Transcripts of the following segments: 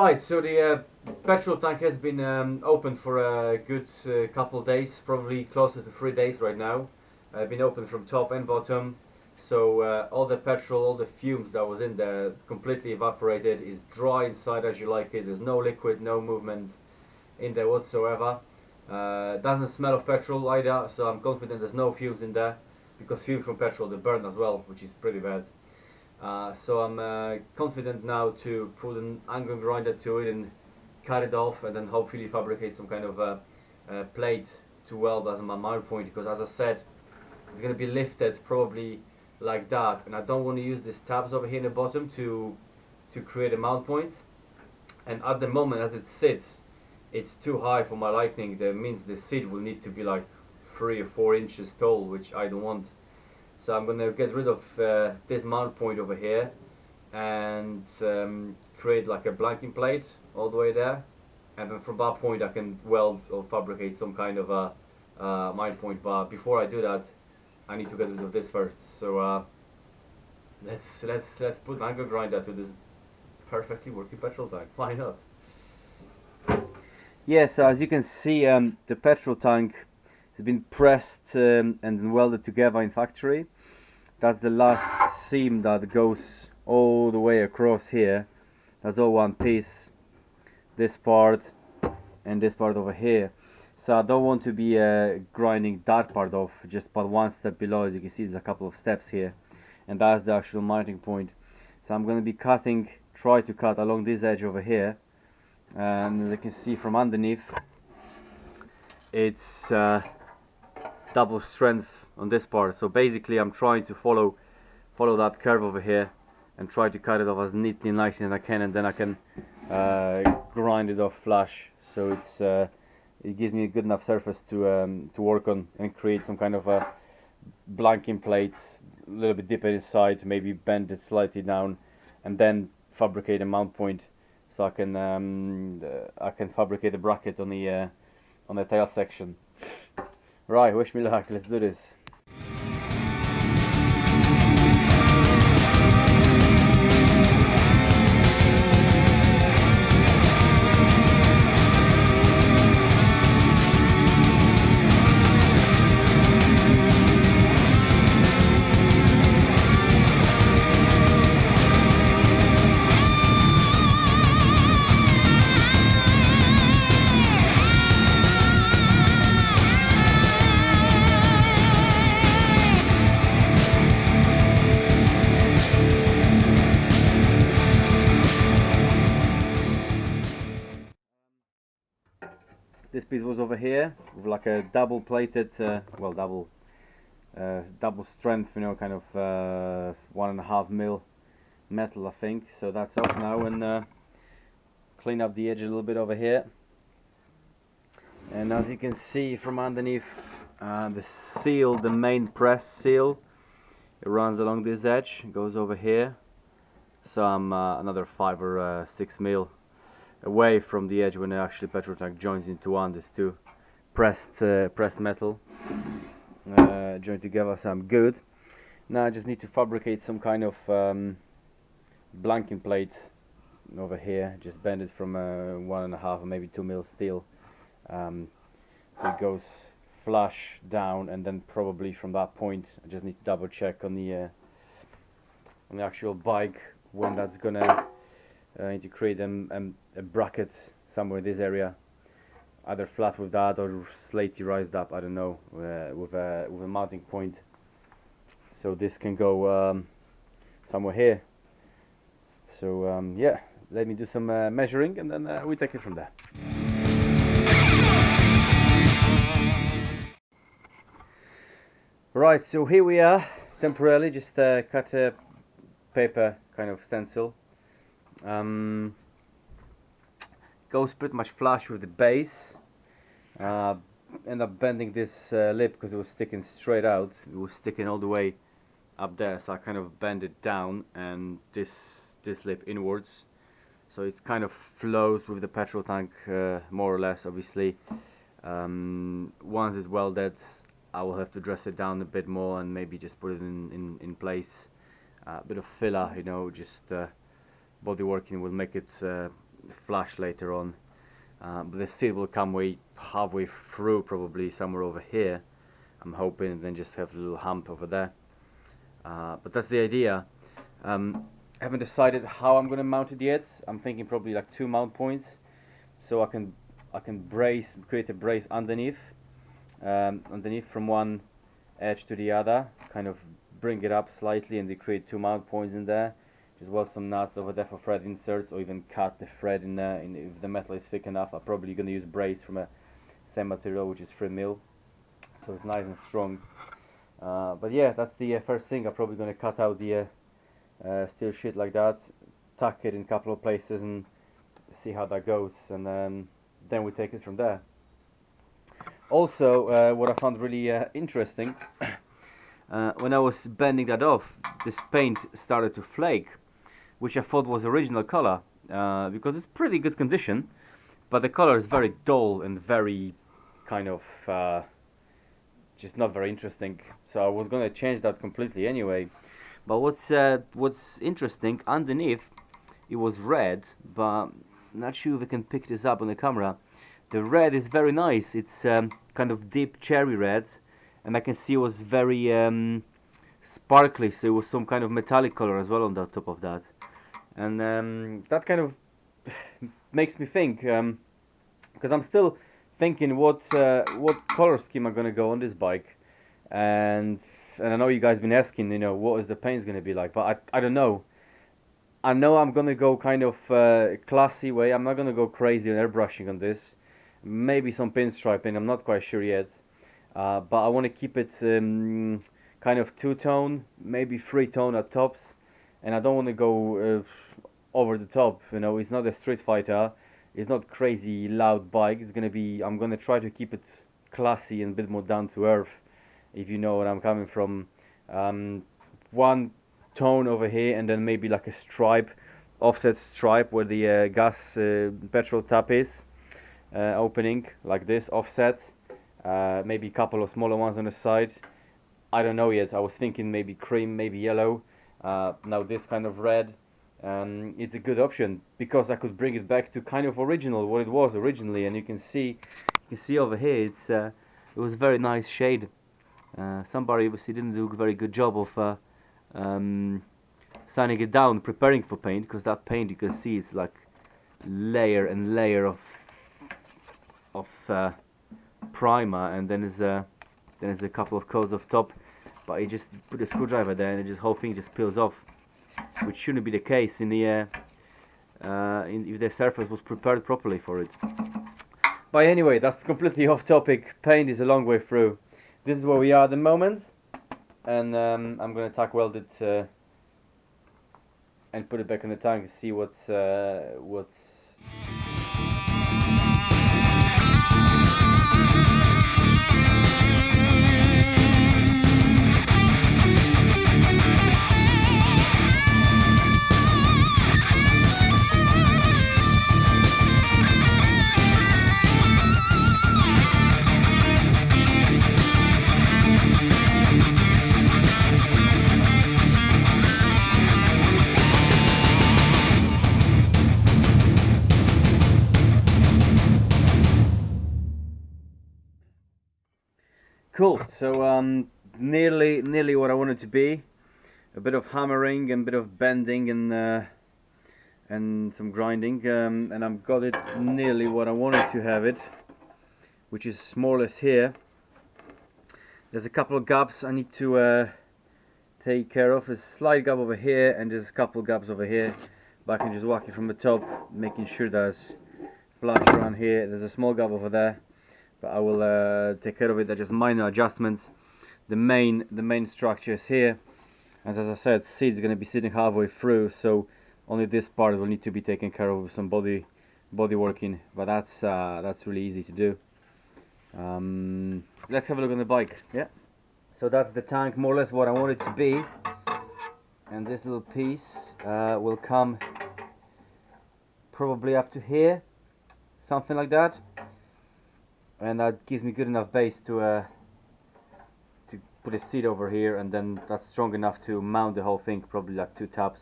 Right, so the petrol tank has been open for a good couple of days, probably closer to 3 days right now. Been open from top and bottom, so all the petrol, all the fumes that was in there completely evaporated. Is dry inside as you like it. There's no liquid, no movement in there whatsoever. Doesn't smell of petrol either, so I'm confident there's no fumes in there, because fumes from petrol they burn as well, which is pretty bad. So I'm confident now to put an angle grinder to it and cut it off, and then hopefully fabricate some kind of plate to weld as my mount point, because as I said, it's going to be lifted probably like that, and I don't want to use these tabs over here in the bottom to create a mount points. And at the moment as it sits, it's too high for my liking. That means the seat will need to be like 3 or 4 inches tall, which I don't want. So I'm going to get rid of this mount point over here and create like a blanking plate all the way there, and then from that point I can weld or fabricate some kind of a mount point. But before I do that, I need to get rid of this first. So let's put an angle grinder to this perfectly working petrol tank. Why not? Yeah, so as you can see, the petrol tank has been pressed and welded together in factory. That's the last seam that goes all the way across here. That's all one piece. This part and this part over here. So I don't want to be grinding that part off, just but one step below. As you can see, there's a couple of steps here, and that's the actual mounting point. So I'm going to be cutting, try to cut along this edge over here, and as you can see from underneath, it's double strength on this part. So basically I'm trying to follow that curve over here and try to cut it off as neatly and nicely as I can, and then I can grind it off flush, so it gives me a good enough surface to work on and create some kind of a blanking plate, a little bit deeper inside, maybe bend it slightly down, and then fabricate a mount point, so I can fabricate a bracket on the tail section. Right, wish me luck, let's do this. This piece was over here with like a double plated, double strength, you know, kind of 1.5 mil metal, I think. So that's off now, and clean up the edge a little bit over here. And as you can see from underneath, the seal, the main press seal, it runs along this edge, goes over here. So I'm another 5 or 6 mil away from the edge when the actually petrol tank joins into one. These two pressed metal joined together, so I'm good. Now I just need to fabricate some kind of blanking plate over here. Just bend it from 1.5 or maybe 2 mil steel, so it goes flush down, and then probably from that point I just need to double check on the actual bike when that's gonna need to create a bracket somewhere in this area, either flat with that or slightly raised up, I don't know, with a mounting point, so this can go somewhere here. So yeah, let me do some measuring, and then we take it from there. Right, so here we are, temporarily just cut a paper kind of stencil. Goes pretty much flush with the base. End up bending this lip because it was sticking straight out. It was sticking all the way up there, so I kind of bend it down, and this lip inwards, so it kind of flows with the petrol tank, more or less. Obviously, once it's welded, I will have to dress it down a bit more and maybe just put it in place. A bit of filler, you know, just body working will make it flash later on. But the seat will come halfway through, probably somewhere over here, I'm hoping, and then just have a little hump over there. But that's the idea. Haven't decided how I'm gonna mount it yet. I'm thinking probably like 2 mount points, so I can create a brace underneath from one edge to the other, kind of bring it up slightly, and they create 2 mount points in there. Just weld some nuts over there for thread inserts, or even cut the thread in there. If the metal is thick enough, I'm probably gonna use brace from a same material, which is 3mm, so it's nice and strong. But yeah, that's the first thing. I'm probably gonna cut out the steel sheet like that, tuck it in a couple of places, and see how that goes, and then we take it from there. Also, what I found really interesting, when I was bending that off, this paint started to flake, which I thought was original color, because it's pretty good condition, but the color is very dull and very kind of just not very interesting. So I was gonna change that completely anyway. But what's interesting, underneath it was red, but not sure if I can pick this up on the camera. The red is very nice. It's kind of deep cherry red, and I can see it was very sparkly, so it was some kind of metallic color as well on the top of that. And that kind of makes me think, because I'm still thinking what color scheme I'm gonna go on this bike, and I know you guys been asking, you know, what is the paint's gonna be like, but I don't know. I know I'm gonna go kind of classy way. I'm not gonna go crazy on airbrushing on this. Maybe some pinstriping, I'm not quite sure yet. But I want to keep it kind of 2-tone, maybe 3-tone at tops, and I don't want to go over the top. You know, it's not a street fighter. It's not crazy loud bike. It's gonna be. I'm gonna try to keep it classy and a bit more down to earth, if you know where I'm coming from. 1 tone over here, and then maybe like a stripe, offset stripe where the gas petrol tap is, opening like this, offset. Maybe a couple of smaller ones on the side. I don't know yet. I was thinking maybe cream, maybe yellow. Now this kind of red. It's a good option because I could bring it back to kind of original, what it was originally, and you can see over here it was a very nice shade. Somebody obviously didn't do a very good job of sanding it down, preparing for paint, because that paint, you can see, it's like layer and layer of primer, and then there's a couple of coats of top, but you just put a screwdriver there and the whole thing just peels off, which shouldn't be the case in the if the surface was prepared properly for it. But anyway, that's completely off topic. Paint is a long way through. This is where we are at the moment, and I'm gonna tack weld it and put it back in the tank and see what's cool. So nearly what I want it to be. A bit of hammering and a bit of bending and some grinding, and I've got it nearly what I wanted to have it, which is more or less here. There's a couple of gaps I need to take care of. There's a slight gap over here, and there's a couple of gaps over here, but I can just whack it from the top, making sure there's flush around here. There's a small gap over there, but I will take care of it. They're just minor adjustments. The main structure is here, and as I said, seat's going to be sitting halfway through, so only this part will need to be taken care of with some body working, but that's really easy to do. Let's have a look on the bike. Yeah, so that's the tank, more or less what I want it to be, and this little piece will come probably up to here, something like that, and that gives me good enough base to put a seat over here, and then that's strong enough to mount the whole thing, probably like 2 taps.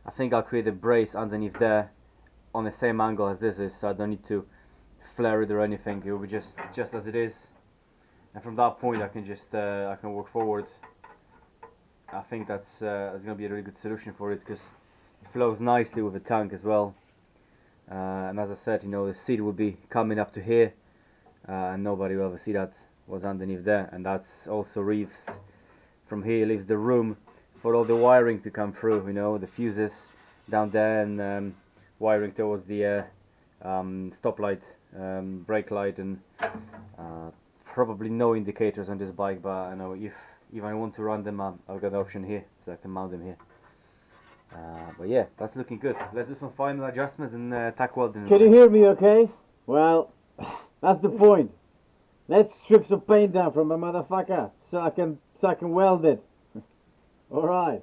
I think I'll create a brace underneath there, on the same angle as this is, so I don't need to flare it or anything. It will be just as it is, and from that point I can just I can work forward. I think that's gonna be a really good solution for it, because it flows nicely with the tank as well. And as I said, you know, the seat will be coming up to here, and nobody will ever see that was underneath there. And that's also leaves from here, leaves the room for all the wiring to come through, you know, the fuses down there, and wiring towards the stoplight, brake light, and probably no indicators on this bike, but I know if I want to run them, I've got an option here, so I can mount them here. But yeah, that's looking good. Let's do some final adjustments and tack welding. Can you hear me okay? Well, that's the point. Let's strip some paint down from my motherfucker so I can weld it. Alright.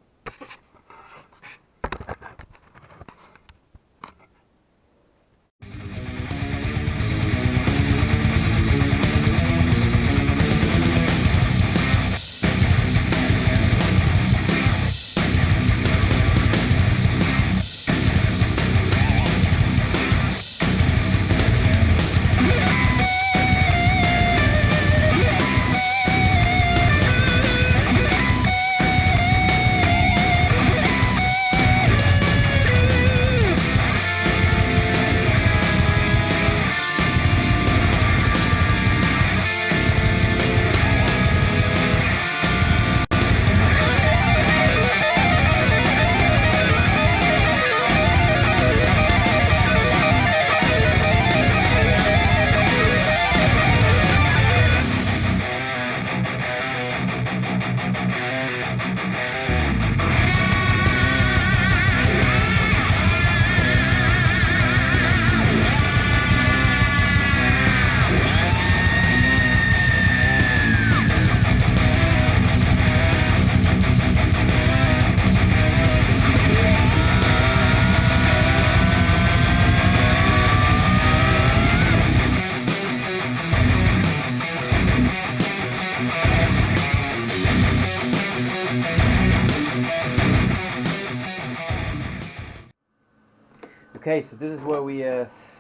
Okay, so this is where we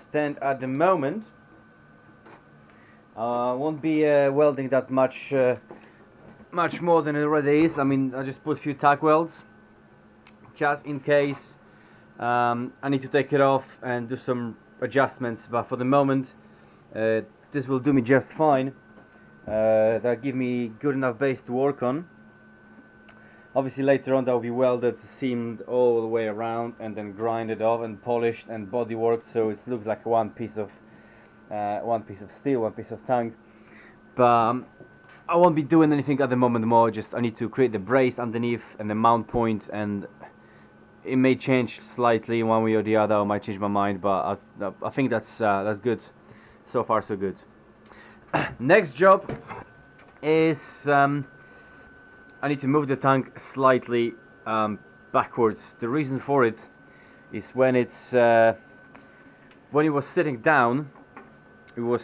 stand at the moment. Won't be welding that much more than it already is. I mean, I just put a few tack welds just in case I need to take it off and do some adjustments, but for the moment this will do me just fine. That'll give me good enough base to work on. Obviously later on that will be welded, seamed all the way around, and then grinded off and polished and body worked, so it looks like one piece of steel, one piece of tank. But I won't be doing anything at the moment more. Just I need to create the brace underneath and the mount point, and it may change slightly one way or the other. I might change my mind, but I think that's good. So far so good. Next job is I need to move the tank slightly backwards. The reason for it is when it was sitting down, it was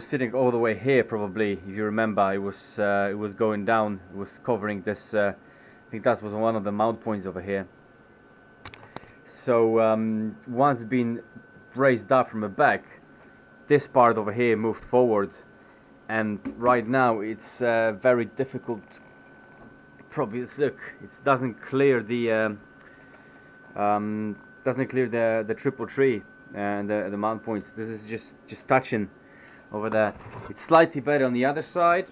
sitting all the way here, probably, if you remember. It was going down. It was covering this. I think that was one of the mount points over here. So once been raised up from the back, this part over here moved forward. And right now it's very difficult. Probably look, it doesn't clear the triple tree and the mount points. This is just touching over there. It's slightly better on the other side.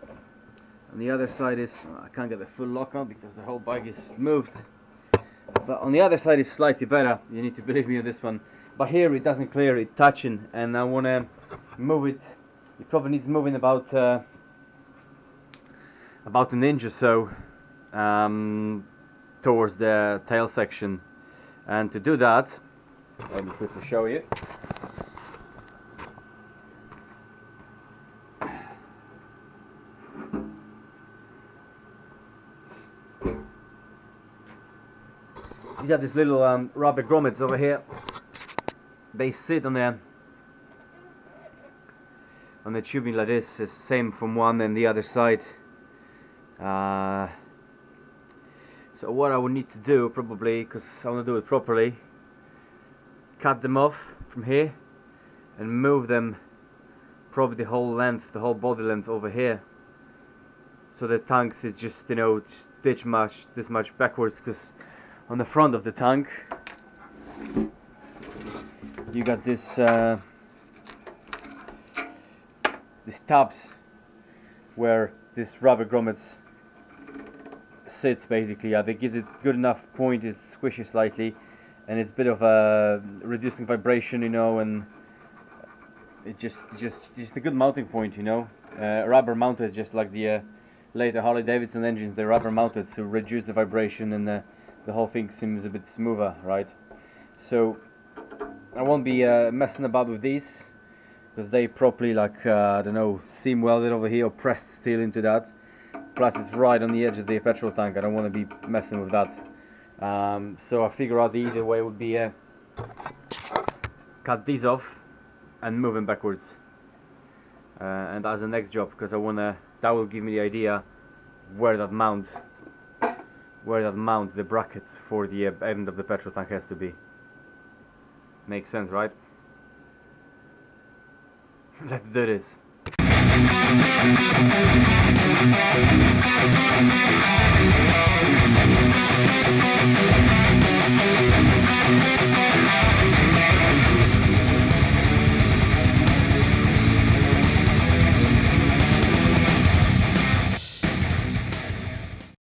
On the other side is I can't get the full lock on because the whole bike is moved. But on the other side is slightly better. You need to believe me on this one. But here it doesn't clear. It's touching, and I want to move it. It probably needs moving about an inch or so towards the tail section, and to do that, let me quickly show you. These are these little rubber grommets over here. They sit on the tubing like this. It's same from one and the other side. So what I would need to do, probably, because I want to do it properly, cut them off from here and move them probably the whole length, the whole body length over here, so the tanks is just, you know, this much backwards, because on the front of the tank you got this these tabs where this rubber grommets sit basically. They gives it good enough point, it's squishy slightly, and it's a bit of a reducing vibration, you know, and it just a good mounting point, you know. Rubber mounted, just like the later Harley Davidson engines, they're rubber mounted to reduce the vibration, and the whole thing seems a bit smoother, right? So I won't be messing about with these, because they properly, like, I don't know, seam welded over here or pressed steel into that. Plus it's right on the edge of the petrol tank. I don't want to be messing with that. So I figure out the easier way would be cut these off and move them backwards. And as the next job, because that will give me the idea where that mount the brackets for the end of the petrol tank has to be. Makes sense, right? Let's do this.